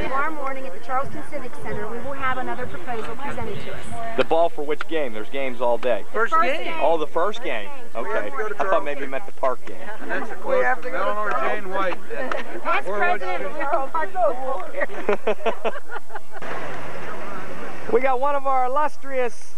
Tomorrow morning at the Charleston Civic Center, we will have another proposal presented to us. The ball for which game? There's games all day. First game. Oh, the first game. Okay. I thought maybe you meant the park game. That's a quote from Eleanor Jane White. Past president of the Park Bowl. We got one of our illustrious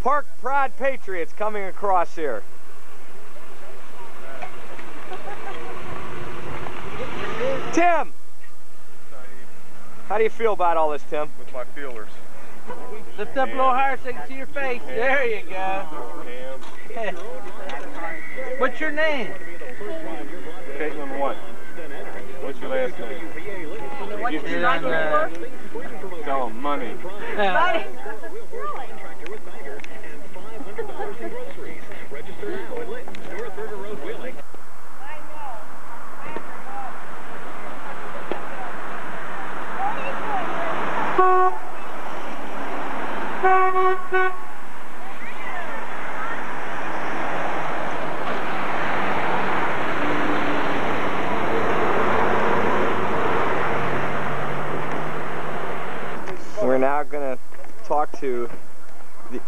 Park Pride Patriots coming across here. Tim! How do you feel about all this, Tim? With my feelers. Lift up a little higher so I can see your face. There you go. What's your name? Caitlin what? What's your last name? What did you write for? Tell them money. Money. We're now going to talk to the...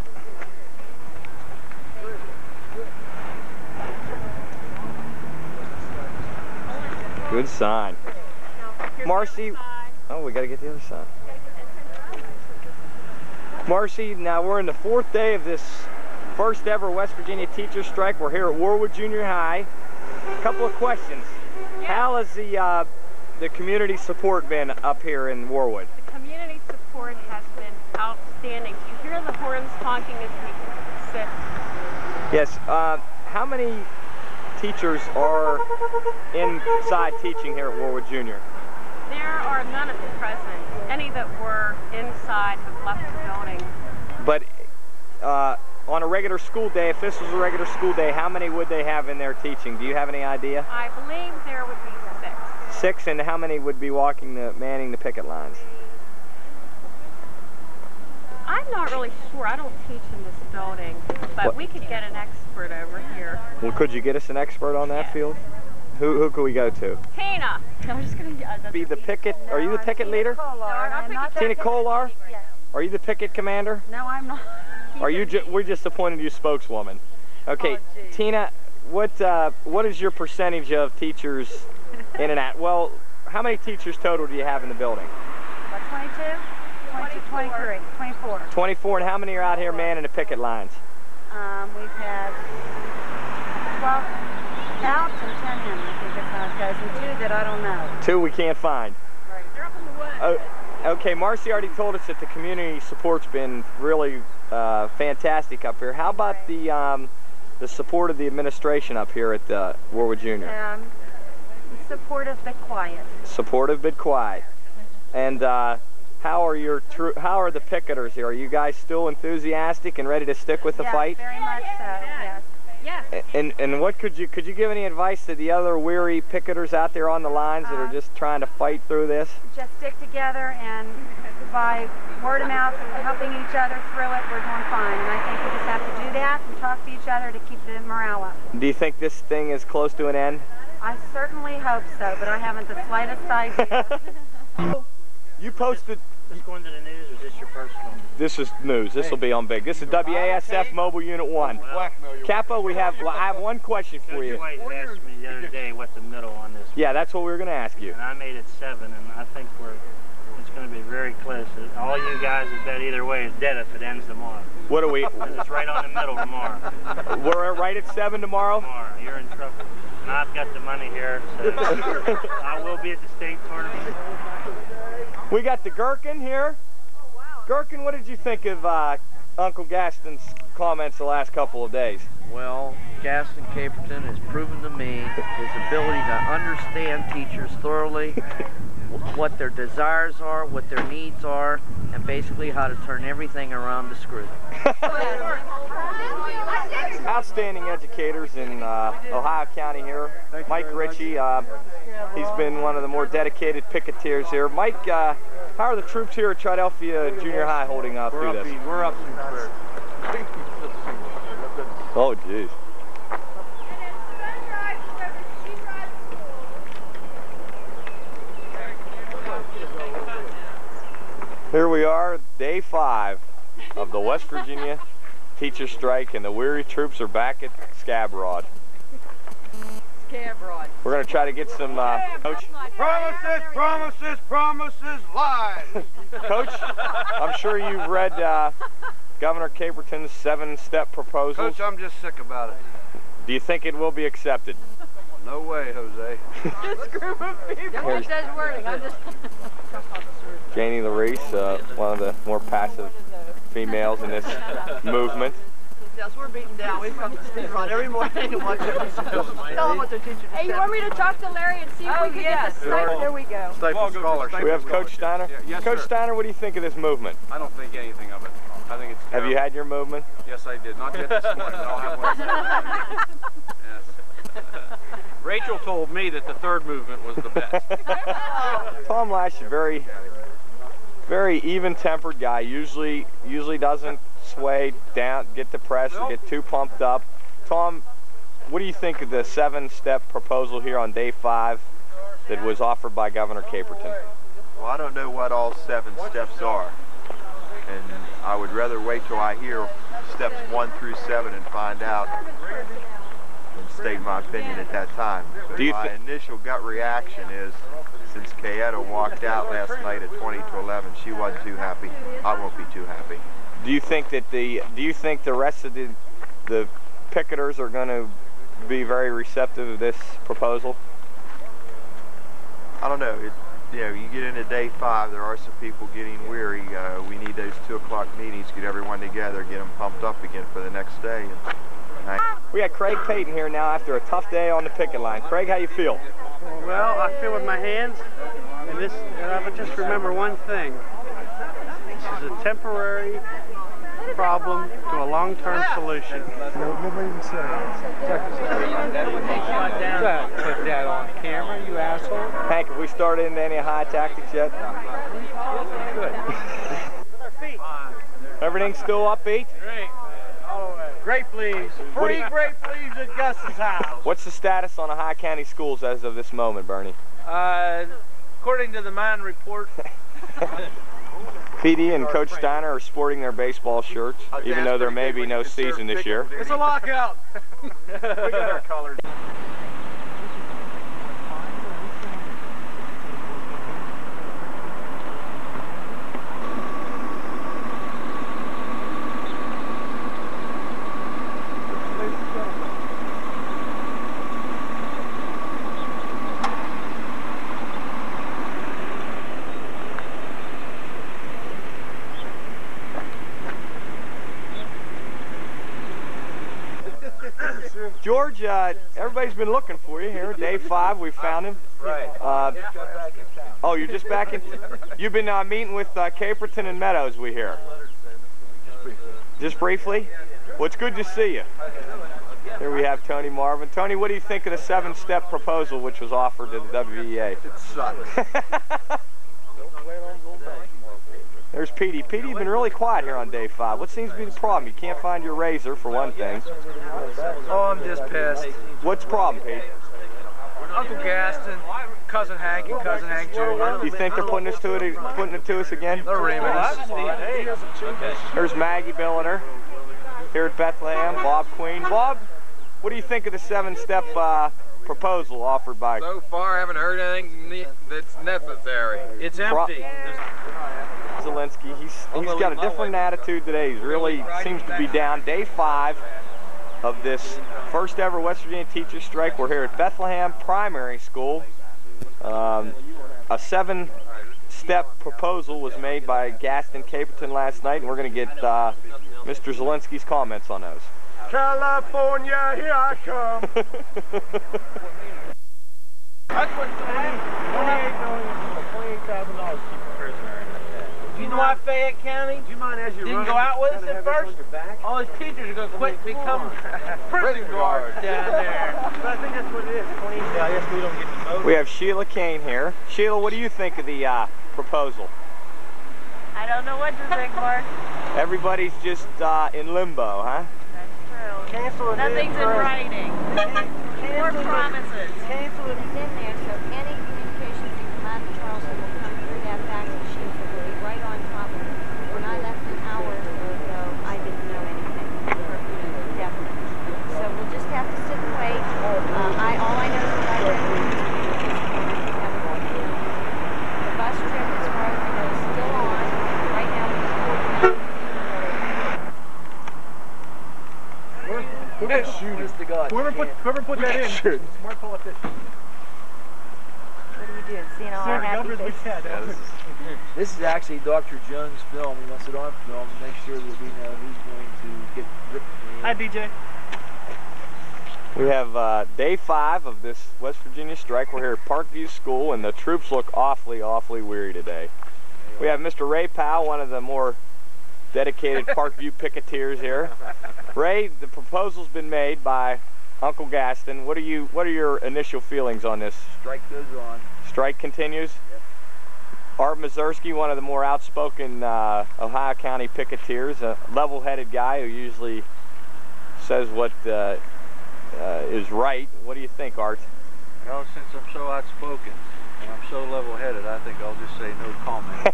Good sign. Marcy, oh, we got to get the other side. Marcy, now we're in the 4th day of this first ever West Virginia Teachers Strike. We're here at Warwood Junior High. A couple of questions. How has the community support been up here in Warwood? The community support has been outstanding. You hear the horns honking as we sit. Yes. How many teachers are inside teaching here at Warwood Junior? There are none at the present. Any that were inside have left the building. But on a regular school day, if this was a regular school day, how many would they have in there teaching? Do you have any idea? I believe there would be 6. 6, and how many would be manning the picket lines? I'm not really sure. I don't teach in this building, but we could get an expert over here. Well, could you get us an expert on that field? Who could we go to? Tina. I'm just gonna be the picket. Are you the picket leader? Tina Kolar? Yes. Are you the picket commander? No, I'm not. Are you? We just appointed you spokeswoman. Okay, Tina. What is your percentage of teachers in and out? Well, how many teachers total do you have in the building? About 22, 23, 24. 24, and how many are out here manning the picket lines? We've had 12 out and 10 in, I think that's how it goes, and 2 that I don't know. 2 we can't find. Right. They're up in the woods. Okay, Marcy already told us that the community support's been really fantastic up here. How about the support of the administration up here at Warwood Junior? Supportive but quiet. Supportive but quiet. And how are the picketers here? Are you guys still enthusiastic and ready to stick with the fight? Very much so. Yes. Yes. And what could you give any advice to the other weary picketers out there on the lines that are just trying to fight through this? Just stick together, and by word of mouth, helping each other through it, we're doing fine. And I think we just have to do that and talk to each other to keep the morale up. Do you think this thing is close to an end? I certainly hope so, but I haven't the slightest idea. You posted. Is this going to the news, or is this your personal? This is news. This will be on big. This is WASF Mobile Unit 1. Capo, I have one question for you. You asked me the other day what the middle on this was. Yeah, that's what we were going to ask you. And I made it 7, and I think it's going to be very close. All you guys that bet either way is dead if it ends tomorrow. What are we? It's right on the middle tomorrow. We're right at 7 tomorrow? Tomorrow. You're in trouble. And I've got the money here, so I will be at the state tournament. We got the Gherkin here. Oh, wow. Gherkin, what did you think of Uncle Gaston's comments the last couple of days? Well, Gaston Caperton has proven to me his ability to understand teachers thoroughly, what their desires are, what their needs are, and basically how to turn everything around to screw them. Outstanding educators in Ohio County here. Mike Ritchie, he's been one of the more dedicated picketeers here. Mike, how are the troops here at Philadelphia Junior High holding up through this? We're up some square. Oh, jeez. we are, day 5 of the West Virginia teacher strike, and the weary troops are back at Scab Rod. We're going to try to get some Coach. Promises, promises, promises, lies. Coach, I'm sure you've read Governor Caperton's 7-step proposals. Coach, I'm just sick about it. Do you think it will be accepted? No way, Jose. This group of people. Here's wording. I'm just. Janie Larice, one of the more passive females in this movement. Yes, we're beaten down. We've come to Steve Rod every morning and watch every school. Tell them what their teacher Hey, you want me to talk to Larry and see if we can get the stipend? There we go. Stipend scholarship. We have Coach Steiner. Yes, Coach sir. Steiner, what do you think of this movement? I don't think anything of it. I think it's Have you had your movement? Yes, I did. Not yet this morning, but I'll have one. Yes. Rachel told me that the third movement was the best. Tom Lash is a very even-tempered guy. Usually doesn't sway down, get depressed, or get too pumped up. Tom, what do you think of the 7-step proposal here on day 5 that was offered by Governor Caperton? Well, I don't know what all 7 steps are, and I would rather wait till I hear steps 1 through 7 and find out and state my opinion at that time. But my initial gut reaction is, since Kayetta walked out last night at 20 to 11, she wasn't too happy. I won't be too happy. Do you think that the rest of the picketers are going to be very receptive of this proposal? I don't know. You know, you get into day 5, there are some people getting weary. We need those 2 o'clock meetings, get everyone together, get them pumped up again for the next day. We got Craig Payton here now after a tough day on the picket line. Craig, how you feel? Well, I feel with my hands, and I would just remember one thing. This is a temporary problem to a long-term solution. Nobody even said Put that on camera, you asshole. Hank, have we started into any high tactics yet? Good. Everything's still upbeat? Great. Grape leaves. Free grape leaves at Gus's house. What's the status on the High County schools as of this moment, Bernie? According to the mine report. PD and Coach Steiner are sporting their baseball shirts, even though there may be no season this year. It's a lockout. We got our colors. George, everybody's been looking for you here. Day 5, we found him. Right. Oh, you're just back in. You've been meeting with Caperton and Meadows, we hear. Just briefly? Well, it's good to see you. Here we have Tony Marvin. Tony, what do you think of the 7-step proposal which was offered to the WVA? It sucks. There's Petey. Petey's been really quiet here on day 5. What seems to be the problem? You can't find your razor, for one thing. Oh, I'm just pissed. What's the problem, Pete? Uncle Gaston, Cousin Hank, and Cousin Hank Jr. Do you think they're putting it to us again? They're reaming. There's Maggie Billiter here at Bethlehem. Bob Queen. Bob, what do you think of the 7-step proposal offered by? So far, I haven't heard anything that's necessary. It's empty. Zelinsky, he's got a different attitude today. He really seems to be down. Day 5 of this first ever West Virginia teacher strike. We're here at Bethlehem Primary School. A 7-step proposal was made by Gaston Caperton last night, and we're going to get Mr. Zelinsky's comments on those. California, here I come. That's what $28,000 keep a prisoner. You know why Fayette County didn't go out with us at first? All his teachers are going to quit and become prison guards down there. But I think that's what it is. I guess we don't get to vote. We have Sheila Kane here. Sheila, what do you think of the proposal? I don't know what to think, Mark. Everybody's just in limbo, huh? That's true. Nothing's in writing. More promises. Cancel it. It's in there, so any communications that come out of Charleston will come through that fax machine, so we'll be right on top of it. Honest to God. Whoever put that in, smart politician. What are you doing? Seeing all our happy faces? This is actually Dr. Jones' film. He wants it on film to make sure that we know who's going to get ripped. Hi, DJ. We have day 5 of this West Virginia strike. We're here at Parkview School, and the troops look awfully weary today. We have Mr. Ray Powell, one of the more dedicated Parkview picketeers here. Ray, the proposal's been made by Uncle Gaston. What are your initial feelings on this? Strike goes on. Strike continues? Yep. Art Mazurski, one of the more outspoken Ohio County picketeers, a level-headed guy who usually says what is right. What do you think, Art? Well, since I'm so outspoken and I'm so level-headed, I think I'll just say no comment.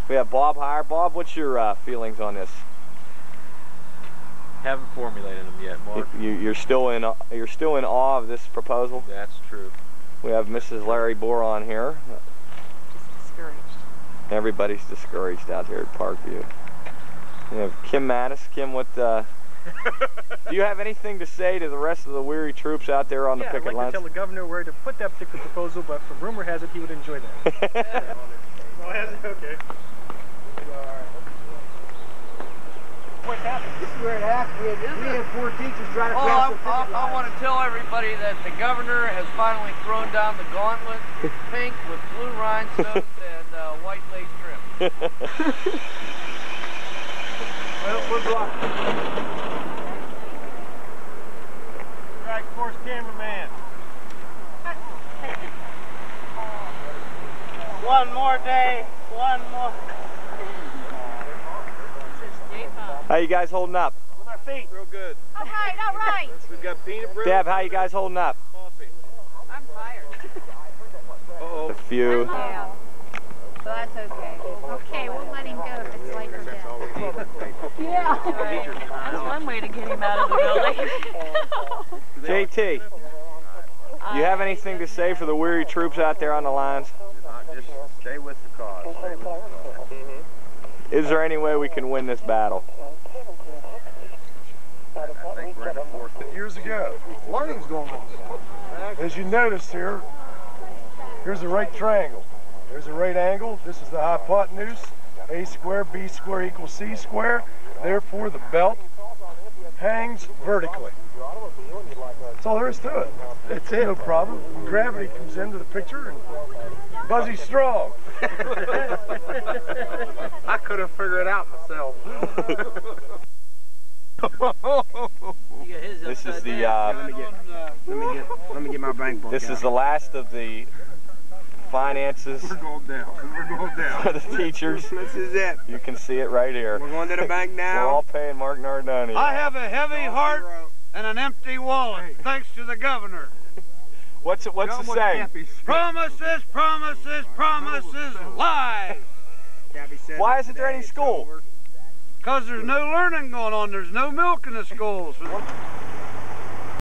We have Bob Heyer. Bob, what's your feelings on this? Haven't formulated them yet, Mark. You're still in awe of this proposal? That's true. We have Mrs. Larry Boron here. Just discouraged. Everybody's discouraged out here at Parkview. We have Kim Mattis. Kim, what? Do you have anything to say to the rest of the weary troops out there on the picket I'd like lines? to tell the governor where to put that particular proposal, but from rumor has it he would enjoy that. Oh, has it? Okay. What happened? This is where it happened. We had 4 teachers trying to cross the picket line. I want to tell everybody that the governor has finally thrown down the gauntlet. It's pink with blue rhinestones and white lace trim. Well, we're blocked. Right course cameraman. One more day. One more. How you guys holding up? With our feet. Real good. All right, all right. We've got peanut bread. Deb, how you guys holding up? Coffee. I'm tired. Uh-oh. A few. Yeah. So that's okay. Okay, we'll let him go if it's late for bed. Yeah. That's one way to get him out of the building. JT, you have anything to say for the weary troops out there on the lines? Just stay with the cause. Stay with the cause. Is there any way we can win this battle? I think we're in the 4th day. Years ago, learning's going on. As you notice here, here's the right triangle. There's a right angle. This is the hypotenuse. A square, B square equals C square. Therefore, the belt hangs vertically. That's all there is to it. That's it. No problem. When gravity comes into the picture, and Buzzy's strong. I could have figured it out myself. This is the. Let me get my bank book. This is the last of the finances We're going down. We're going down. for the teachers. This is it. You can see it right here. We're going to the bank now. We're all paying Mark Nardoni. I have a heavy heart and an empty wallet, thanks to the governor. What's the saying? Promises, promises, promises, lies. Why isn't there any school? Because there's no learning going on. There's no milk in the schools.